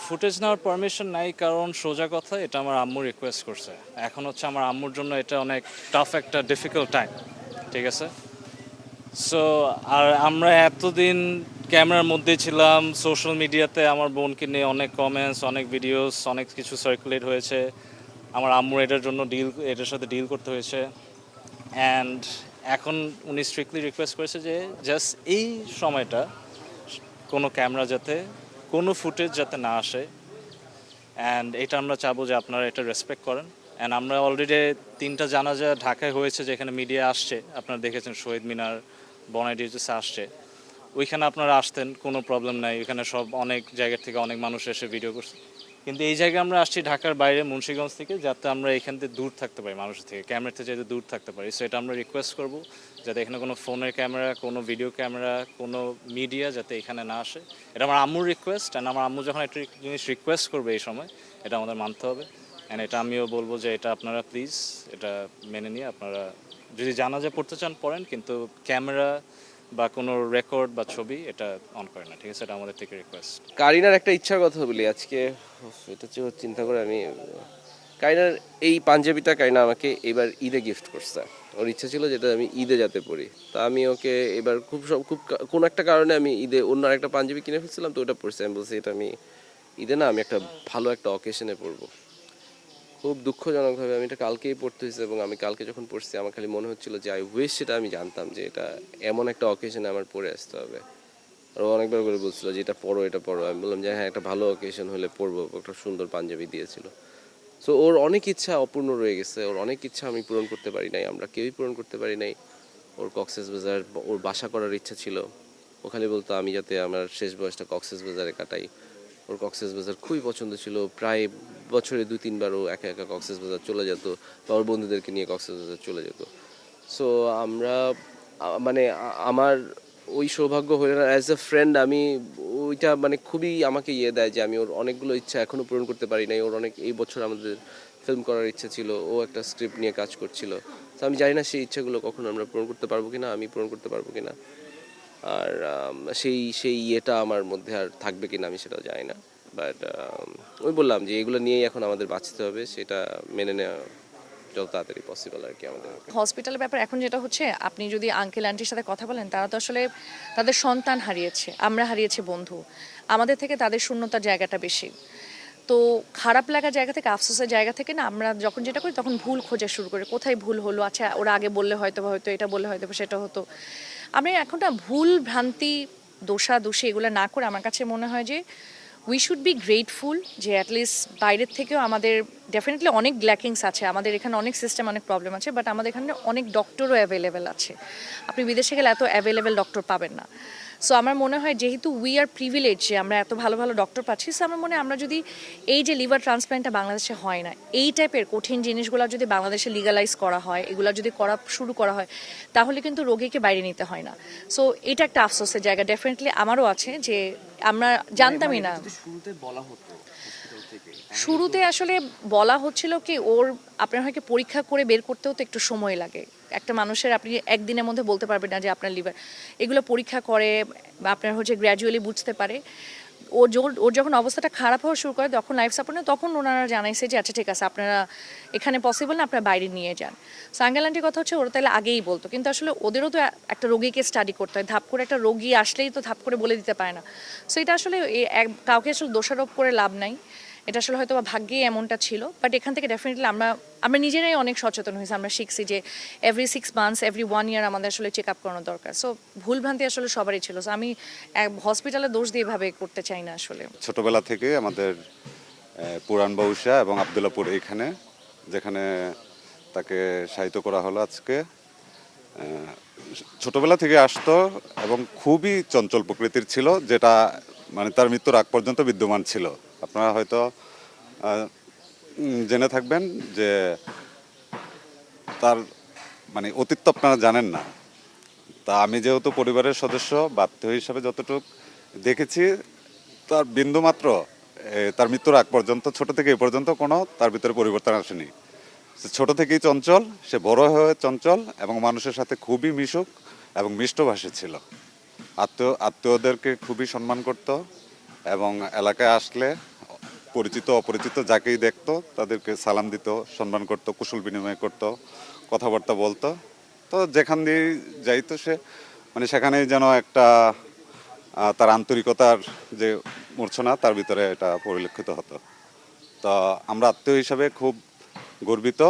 Footage নেওয়ার permission নাই, কারণ সোজা কথা এটা আমার আম্মু রিকোয়েস্ট করছে। এখন হচ্ছে আমার আম্মুর জন্য এটা অনেক টাফ একটা ডিফিকাল্ট টাইম, ঠিক আছে? সো আর আমরা এতদিন ক্যামেরার মধ্যে ছিলাম, সোশ্যাল মিডিয়াতে আমার বোনকে নিয়ে অনেক কমেন্টস, অনেক ভিডিওস, অনেক কিছু সার্কুলেট হয়েছে। আমার আম্মুর এটার সাথে ডিল করতে হয়েছে। অ্যান্ড এখন উনি স্ট্রিক্টলি রিকোয়েস্ট করেছে যে জাস্ট এই সময়টা কোনো ক্যামেরা যাতে, কোনো ফুটেজ যাতে না আসে। অ্যান্ড এটা আমরা চাবো যে আপনারা এটা রেসপেক্ট করেন। অ্যান্ড আমরা অলরেডি 3টা জানাজা ঢাকায় হয়েছে, যেখানে মিডিয়া আসছে, আপনারা দেখেছেন শহীদ মিনার, বনাইডিউসে আসছে। ওইখানে আপনারা আসতেন, কোনো প্রবলেম নাই, ওইখানে সব অনেক জায়গা থেকে অনেক মানুষ এসে ভিডিও করছে। কিন্তু এই জায়গায় আমরা আসছি ঢাকার বাইরে, মুন্সিগঞ্জ থেকে, যাতে আমরা এখান থেকে দূর থাকতে পারি, মানুষের থেকে, ক্যামেরা থেকে যাতে দূর থাকতে পারি। সো এটা আমরা রিকোয়েস্ট করব যাতে এখানে কোনো ফোনের ক্যামেরা, কোনো ভিডিও ক্যামেরা, কোনো মিডিয়া যাতে এখানে না আসে। এটা আমার আম্মুর রিকোয়েস্ট। অ্যান্ড আমার আম্মু যখন একটা জিনিস রিকোয়েস্ট করবে এই সময়, এটা আমাদের মানতে হবে। অ্যান্ড এটা আমিও বলবো যে এটা আপনারা প্লিজ এটা মেনে নিয়ে আপনারা যদি জানাজা পড়তে চান পড়েন, কিন্তু ক্যামেরা বা কোনো রেকর্ড বা ছবি এটা অন করে না, ঠিক আছে? এটা আমাদের থেকে রিকোয়েস্ট। কারিনার একটা ইচ্ছার কথা বলি আজকে। এটা চিন্তা করে আমি কারিনার এই পাঞ্জাবিটা কারিনা আমাকে এবার ঈদে গিফট করছে। ওর ইচ্ছা ছিল যেটা আমি ঈদে যাতে পরি। তা আমি ওকে এবার কোনো একটা কারণে আমি ঈদে অন্য একটা পাঞ্জাবি কিনে ফেলছিলাম, তো ওটা পরছি। আমি বলছি এটা আমি ঈদে না, আমি একটা ভালো একটা অকেশনে পরবো। খুব দুঃখজনকভাবে আমি এটা কালকেই পড়তে হয়েছে, এবং আমি কালকে যখন পড়ছি আমার খালি মনে হচ্ছিল যে আই উইশ সেটা আমি জানতাম যে এটা এমন একটা অকেশনে আমার পরে আসতে হবে। আর ও অনেকবার করে বলছিল যে এটা পড়ো, এটা পড়ো। আমি বললাম যে হ্যাঁ, একটা ভালো অকেশন হলে পরবো। একটা সুন্দর পাঞ্জাবি দিয়েছিল। সো ওর অনেক ইচ্ছা অপূর্ণ রয়ে গেছে, ওর অনেক ইচ্ছা আমি পূরণ করতে পারি নাই, আমরা কেউই পূরণ করতে পারি নাই। ওর কক্সবাজার, ওর বাসা করার ইচ্ছা ছিল। ও খালি বলতো আমি যাতে আমার শেষ বয়সটা কক্সবাজারে কাটাই। ওর কক্সবাজার খুবই পছন্দ ছিল। প্রায় বছরে 2-3 বার ও একা একা কক্সবাজার চলে যেত, বা ওর বন্ধুদেরকে নিয়ে কক্সবাজার চলে যেত। সো আমরা মানে আমার ওই সৌভাগ্য হয়ে না, অ্যাজ এ ফ্রেন্ড আমি ওইটা মানে খুবই আমাকে দেয় যে আমি ওর অনেকগুলো ইচ্ছা এখনো পূরণ করতে পারি নাই। ওর অনেক এই বছর আমাদের ফিল্ম করার ইচ্ছা ছিল, ও একটা স্ক্রিপ্ট নিয়ে কাজ করছিল। তো আমি জানি না সেই ইচ্ছাগুলো কখনো আমরা পূরণ করতে পারবো কিনা, আমি পূরণ করতে পারবো কিনা। আর সেই সেই ইয়েটা আমার মধ্যে আর থাকবে কিনা আমি সেটাও জানি না। বাট ওই বললাম যে এগুলো নিয়েই এখন আমাদের বাঁচতে হবে, সেটা মেনে নেওয়া যত তাড়াতাড়ি পসিবল আর কি আমাদের। হসপিটালের ব্যাপার এখন যেটা হচ্ছে, আপনি যদি আঙ্কেল আন্টির সাথে কথা বলেন, তারা তো আসলে তাদের সন্তান হারিয়েছে, আমরা হারিয়েছি বন্ধু, আমাদের থেকে তাদের শূন্যতার জায়গাটা বেশি। তো খারাপ লাগার জায়গা থেকে, আফসোসের জায়গা থেকে না, আমরা যখন যেটা করি তখন ভুল খোঁজা শুরু করি, কোথায় ভুল হলো, আচ্ছা ওরা আগে বললে হয়তো বা হয়তো, এটা বললে হয়তো বা সেটা হতো। আমি এখন না ভুল ভ্রান্তি, দোষাদোষি এগুলো না করে আমার কাছে মনে হয় যে উই শুড বি গ্রেটফুল যে অ্যাটলিস্ট বাইরের থেকেও আমাদের ডেফিনেটলি অনেক ল্যাকিংস আছে, আমাদের এখানে অনেক সিস্টেম, অনেক প্রবলেম আছে, বাট আমাদের এখানে অনেক ডক্টরও অ্যাভেলেবেল আছে। আপনি বিদেশে গেলে এত অ্যাভেলেবেল ডক্টর পাবেন না। সো আমার মনে হয় যেহেতু উই আর প্রিভিলেজ যে আমরা এত ভালো ভালো ডক্টর পাচ্ছি, সো আমার মনে হয় আমরা যদি এই যে লিভার ট্রান্সপ্ল্যান্টটা বাংলাদেশে হয় না, এই টাইপের কঠিন জিনিসগুলো যদি বাংলাদেশে লিগালাইজ করা হয়, এগুলো যদি করা শুরু করা হয়, তাহলে কিন্তু রোগীকে বাইরে নিতে হয় না। সো এটা একটা আফসোসের জায়গা ডেফিনেটলি আমারও আছে যে আমরা জানতামই না। শুরুতে বলা হতো, শুরুতে আসলে বলা হচ্ছিল কি, ওর আপনার হয় কি পরীক্ষা করে বের করতেও তো একটু সময় লাগে। একটা মানুষের আপনি একদিনের মধ্যে বলতে পারবেন না যে আপনার লিভার, এগুলো পরীক্ষা করে বা আপনার হচ্ছে গ্র্যাজুয়ালি বুঝতে পারে। ওর যখন অবস্থাটা খারাপ হওয়া শুরু করে, তখন লাইফ সাপোর্ট নেই, তখন ওনারা জানাইছে যে আচ্ছা ঠিক আছে, আপনারা এখানে পসিবল না, আপনারা বাইরে নিয়ে যান। সাঙ্গেল আন্টির কথা হচ্ছে ওরা তাহলে আগেই বলতো, কিন্তু আসলে ওদেরও তো একটা রোগীকে স্টাডি করতে হয়, ধাপ করে একটা রোগী আসলেই তো ধাপ করে বলে দিতে পারে না। সো এটা আসলে কাউকে আসলে দোষারোপ করে লাভ নাই। এটা আসলে হয়তো বা ভাগ্যেই এমনটা ছিল, বাট এখান থেকে ডেফিনেটলি আমরা আমরা নিজেরাই অনেক সচেতন হয়েছি। আমরা শিখছি যে এভরি 6 মান্থস, এভরি 1 ইয়ার আমাদের আসলে চেক আপ করানো দরকার। সো ভুলভ্রান্তি আসলে সবারই ছিল। সো আমি হসপিটালে দোষ দিয়ে এভাবে করতে চাই না আসলে। ছোটবেলা থেকে আমাদের পুরান বাউসা এবং আবদুল্লাপুর এখানে, যেখানে তাকে শায়িত করা হলো আজকে, ছোটবেলা থেকে আসতো এবং খুবই চঞ্চল প্রকৃতির ছিল, যেটা মানে তার মৃত্যুর আগ পর্যন্ত বিদ্যমান ছিল। আপনারা হয়তো জেনে থাকবেন যে তার মানে অতীত তো আপনারা জানেন না। তা আমি যেহেতু পরিবারের সদস্য বা আত্মীয় হিসাবে যতটুকু দেখেছি, তার বিন্দুমাত্র তার মৃত্যুর আগ পর্যন্ত, ছোট থেকে এই পর্যন্ত কোনো তার ভিতরে পরিবর্তন আসেনি। সে ছোট থেকেই চঞ্চল, সে বড় হয়ে চঞ্চল এবং মানুষের সাথে খুবই মিশুক এবং মিষ্টভাষী ছিল। আত্মীয়দেরকে খুবই সম্মান করত এবং এলাকায় আসলে পরিচিত অপরিচিত যাকেই দেখতো তাদেরকে সালাম দিত, সম্মান করতো, কুশল বিনিময় করতো, কথাবার্তা বলতো। তো যেখান দিয়ে যাইতো সে মানে সেখানেই যেন একটা তার আন্তরিকতার যে মূর্ছনা তার ভিতরে এটা পরিলক্ষিত হতো। তো আমরা আত্মীয় হিসাবে খুব গর্বিত